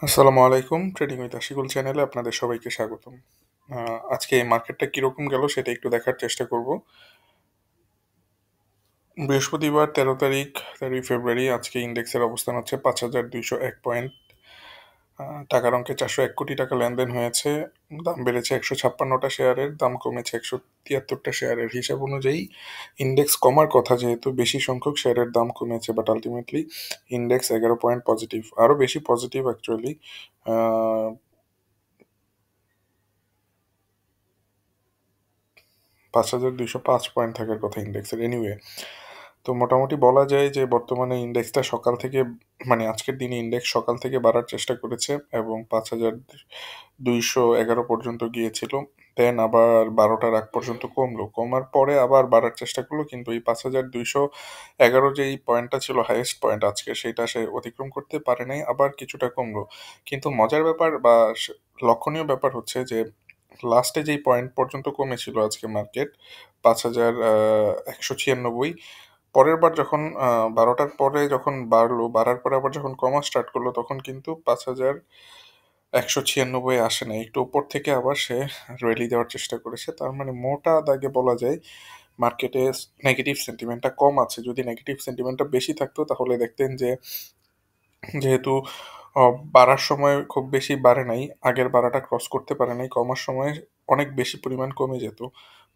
আসসালামু আলাইকুম। Trading with Ashikul চ্যানেলে আপনাদের সবাইকে স্বাগতম। আজকে এই মার্কেটটা কীরকম গেল সেটা একটু দেখার চেষ্টা করব। বৃহস্পতিবার 13 তারিখ, 13 ফেব্রুয়ারি। আজকে ইন্ডেক্সের অবস্থান হচ্ছে 5201 পয়েন্ট। টাকার অঙ্কে 401 কোটি টাকা লেনদেন হয়েছে। দাম বেড়েছে 156টা শেয়ারের, দাম কমেছে 173টা শেয়ারের। হিসাব অনুযায়ী ইন্ডেক্স কমার কথা, যেহেতু বেশি সংখ্যক শেয়ারের দাম কমেছে, but ultimately index 11 point positive, আরও বেশি পজিটিভ অ্যাকচুয়ালি। 5205 পয়েন্ট থাকার কথা ইন্ডেক্সের। এনিওয়ে, তো মোটামুটি বলা যায় যে বর্তমানে ইন্ডেক্সটা সকাল থেকে, মানে আজকের দিনে ইন্ডেক্স সকাল থেকে বাড়ার চেষ্টা করেছে এবং 5211 পর্যন্ত গিয়েছিল। দেন আবার 12টার আগ পর্যন্ত কমলো, কমার পরে আবার বাড়ার চেষ্টা করলো, কিন্তু এই 5211 যেই পয়েন্টটা ছিল হাইয়েস্ট পয়েন্ট আজকে, সেটা সে অতিক্রম করতে পারে নাই, আবার কিছুটা কমলো। কিন্তু মজার ব্যাপার বা লক্ষণীয় ব্যাপার হচ্ছে যে লাস্টে যেই পয়েন্ট পর্যন্ত কমেছিল আজকে মার্কেট, 5196, পরের বার যখন 12টার পরে যখন বাড়লো, বাড়ার পরে আবার যখন কমা স্টার্ট করলো, তখন কিন্তু 5196 আসে না, একটু উপর থেকে আবার সে র্যালি দেওয়ার চেষ্টা করেছে। তার মানে মোটা দাগে বলা যায় মার্কেটে নেগেটিভ সেন্টিমেন্টটা কম আছে। যদি নেগেটিভ সেন্টিমেন্টটা বেশি থাকতো তাহলে দেখতেন যে, যেহেতু বাড়ার সময় খুব বেশি বাড়ে নাই, আগের বাড়াটা ক্রস করতে পারে নাই, কমার সময় অনেক বেশি পরিমাণ কমে যেত।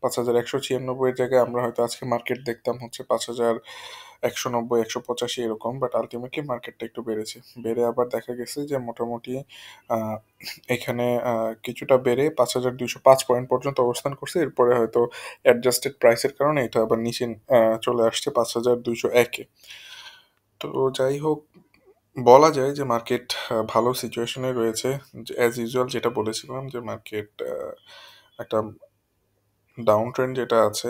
5196 জায়গায় আমরা হয়তো আজকে মার্কেট দেখতাম হচ্ছে 5190, 185 এরকম, বাট আলটিমেটলি মার্কেটটা একটু বেড়েছে। বেড়ে আবার দেখা গেছে যে মোটামুটি আহ, এখানে কিছুটা বেড়ে 5205 পয়েন্ট পর্যন্ত অবস্থান করছে। এরপরে হয়তো অ্যাডজাস্টেড প্রাইসের কারণে এটা আবার নিচে চলে আসছে 5201-এ। তো যাই হোক, বলা যায় যে মার্কেট ভালো সিচুয়েশনে রয়েছে। অ্যাজ ইউজুয়াল যেটা বলেছিলাম যে মার্কেট একটা ডাউন ট্রেন্ড যেটা আছে,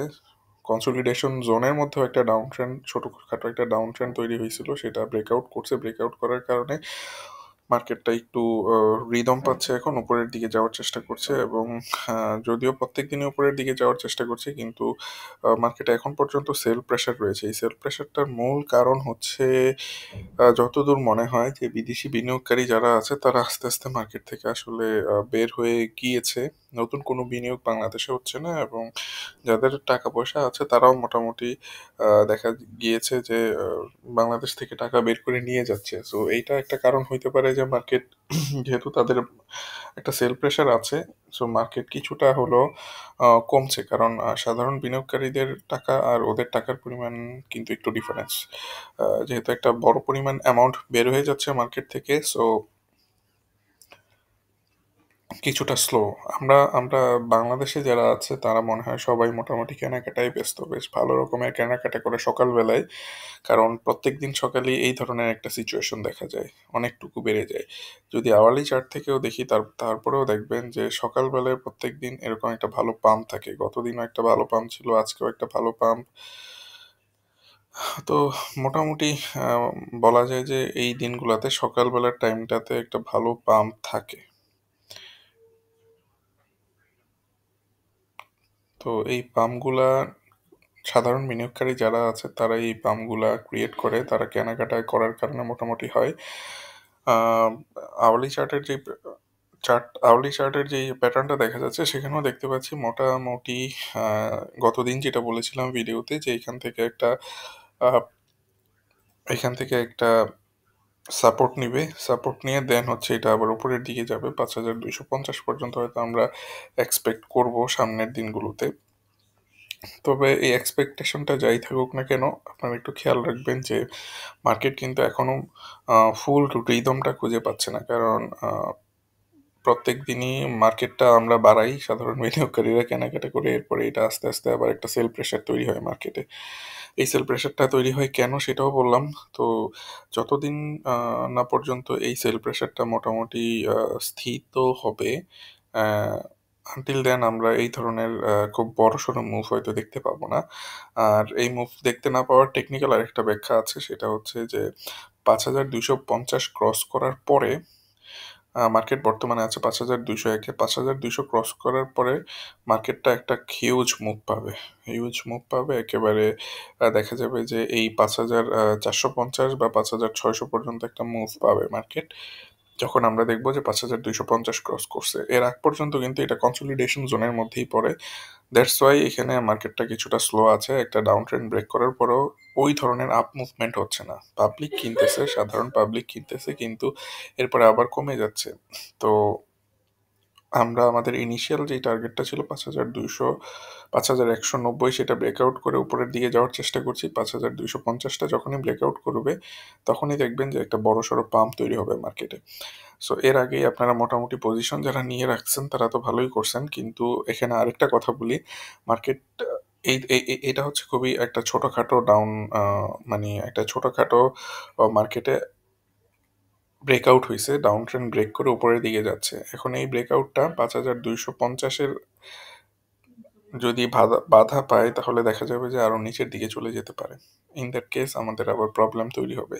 কনসোলিডেশন জোনের মধ্যেও একটা ডাউন ট্রেন্ড, ছোটোখাটো একটা ডাউন ট্রেন্ড তৈরি হয়েছিল, সেটা ব্রেকআউট করছে। ব্রেকআউট করার কারণে মার্কেটটা একটু রিদম পাচ্ছে, এখন উপরের দিকে যাওয়ার চেষ্টা করছে। এবং যদিও প্রত্যেক দিনই উপরের দিকে যাওয়ার চেষ্টা করছে, কিন্তু মার্কেটে এখন পর্যন্ত সেল প্রেশার রয়েছে। এই সেল প্রেশারটার মূল কারণ হচ্ছে, যতদূর মনে হয় যে বিদেশি বিনিয়োগকারী যারা আছে তারা আস্তে আস্তে মার্কেট থেকে আসলে বের হয়ে গিয়েছে। নতুন কোনো বিনিয়োগ বাংলাদেশে হচ্ছে না, এবং যাদের টাকা পয়সা আছে তারাও মোটামুটি দেখা গিয়েছে যে বাংলাদেশ থেকে টাকা বের করে নিয়ে যাচ্ছে। সো এইটা একটা কারণ হইতে পারে যে মার্কেট যেহেতু তাদের একটা সেল প্রেশার আছে, সো মার্কেট কিছুটা হলো কমছে। কারণ সাধারণ বিনিয়োগকারীদের টাকা আর ওদের টাকার পরিমাণ কিন্তু একটু ডিফারেন্স। যেহেতু একটা বড় পরিমাণ অ্যামাউন্ট বের হয়ে যাচ্ছে মার্কেট থেকে, সো কিছুটা স্লো। আমরা আমরা বাংলাদেশে যারা আছে তারা মনে হয় সবাই মোটামুটি কেনাকাটায় ব্যস্ত, বেশ ভালো রকমের কেনাকাটা করে সকালবেলায়। কারণ প্রত্যেক দিন সকালে এই ধরনের একটা সিচুয়েশন দেখা যায়, অনেকটুকু বেড়ে যায়। যদি আওয়ারলি চার্ট থেকেও দেখি, তারপরেও দেখবেন যে সকালবেলায় প্রত্যেক দিন এরকম একটা ভালো পাম্প থাকে। গতদিনও একটা ভালো পাম্প ছিল, আজকেও একটা ভালো পাম্প। তো মোটামুটি আহ, বলা যায় যে এই দিনগুলোতে সকালবেলার টাইমটাতে একটা ভালো পাম্প থাকে। তো এই পাম্পগুলা সাধারণ বিনিয়োগকারী যারা আছে তারা এই পাম্পগুলা ক্রিয়েট করে, তারা কেনাকাটা করার কারণে মোটামুটি হয়। আওয়ারলি চার্টের যে আওয়ারলি চার্টের যে প্যাটার্নটা দেখা যাচ্ছে, সেখানেও দেখতে পাচ্ছি মোটামুটি গতদিন যেটা বলেছিলাম ভিডিওতে, যে আহ, এখান থেকে একটা সাপোর্ট নিবে, সাপোর্ট নিয়ে দেন হচ্ছে এটা আবার উপরের দিকে যাবে 5250 পর্যন্ত, হয়তো আমরা এক্সপেক্ট করব সামনের দিনগুলোতে। তবে এই এক্সপেকটেশনটা যাই থাকুক না কেন, আপনারা একটু খেয়াল রাখবেন যে মার্কেট কিন্তু এখনো ফুল রিদমটা খুঁজে পাচ্ছে না। কারণ প্রত্যেক দিনই মার্কেটটা আমরা বাড়াই, সাধারণ বিনিয়োগকারীরা কেনাকাটা করে, এরপরে এটা আস্তে আস্তে আবার একটা সেল প্রেশার তৈরি হয় মার্কেটে। এই সেল প্রেশারটা তৈরি হয় কেন সেটাও বললাম। তো যতদিন না পর্যন্ত এই সেল প্রেশারটা মোটামুটি স্থিত হবে, আনটিল দেন আমরা এই ধরনের খুব বড় সড়ো মুভ হয়তো দেখতে পাবো না। আর এই মুভ দেখতে না পাওয়ার টেকনিক্যাল আরেকটা ব্যাখ্যা আছে, সেটা হচ্ছে যে 5250 ক্রস করার পরে, মার্কেট বর্তমানে আছে 5201-এ, 5200 ক্রস করার পরে মার্কেটটা একটা হিউজ মুভ পাবে। হিউজ মুভ পাবে একেবারে। দেখা যাবে যে এই 5450 বা 5600 পর্যন্ত একটা মুভ পাবে মার্কেট। যখন আমরা দেখবো যে 5,250 ক্রস করছে, এর আগ পর্যন্ত কিন্তু এটা কনসলিডেশন জোনের মধ্যেই পড়ে। দ্যাটস ওয়াই এখানে মার্কেটটা কিছুটা স্লো আছে। একটা ডাউন ট্রেন্ড ব্রেক করার পরেও ওই ধরনের আপ মুভমেন্ট হচ্ছে না। পাবলিক কিনতেছে, সাধারণ পাবলিক কিনতেছে, কিন্তু এরপরে আবার কমে যাচ্ছে। তো আমরা আমাদের ইনিশিয়াল যে টার্গেটটা ছিল 5,190, সেটা ব্রেকআউট করে উপরের দিকে যাওয়ার চেষ্টা করছি। 5,250টা যখনই ব্রেকআউট করবে তখনই দেখবেন যে একটা বড় সড়ো পাম্প তৈরি হবে মার্কেটে। সো এর আগেই আপনারা মোটামুটি পজিশন যারা নিয়ে রাখছেন তারা তো ভালোই করছেন, কিন্তু এখানে আরেকটা কথা বলি। মার্কেট এটা হচ্ছে খুবই একটা ছোটখাটো ডাউন, মানে একটা ছোটখাটো মার্কেটে ব্রেকআউট হয়েছে, ডাউন ট্রেন্ড ব্রেক করে উপরের দিকে যাচ্ছে। এখন এই ব্রেকআউটটা 5,250-এর যদি বাধা বাধা পায় তাহলে দেখা যাবে যে আরো নিচের দিকে চলে যেতে পারে। ইন দ্যাট কেস আমাদের আবার প্রবলেম তৈরি হবে।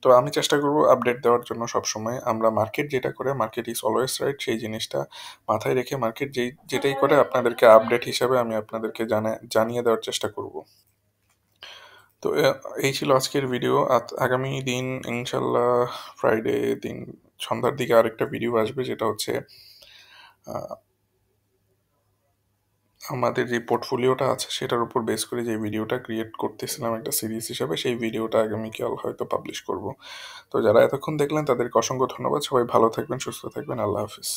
তো আমি চেষ্টা করব আপডেট দেওয়ার জন্য সবসময়। আমরা মার্কেট যেটা করে, মার্কেট ইজ অলওয়েজ রাইট, সেই জিনিসটা মাথায় রেখে মার্কেট যেটাই করে আপনাদেরকে আপডেট হিসাবে আমি আপনাদেরকে জানিয়ে দেওয়ার চেষ্টা করব। তো এই ছিল আজকের ভিডিও। আগামী দিন ইনশাল্লাহ ফ্রাইডে দিন সন্ধ্যার দিকে আরেকটা ভিডিও আসবে, যেটা হচ্ছে আহ, আমাদের যে পোর্টফোলিওটা আছে সেটার উপর বেস করে যে ভিডিওটা ক্রিয়েট করতেছিলাম একটা সিরিজ হিসাবে, সেই ভিডিওটা আগামীকাল হয়তো পাবলিশ করব। তো যারা এতক্ষণ দেখলেন তাদেরকে অসংখ্য ধন্যবাদ। সবাই ভালো থাকবেন, সুস্থ থাকবেন। আল্লাহ হাফিজ।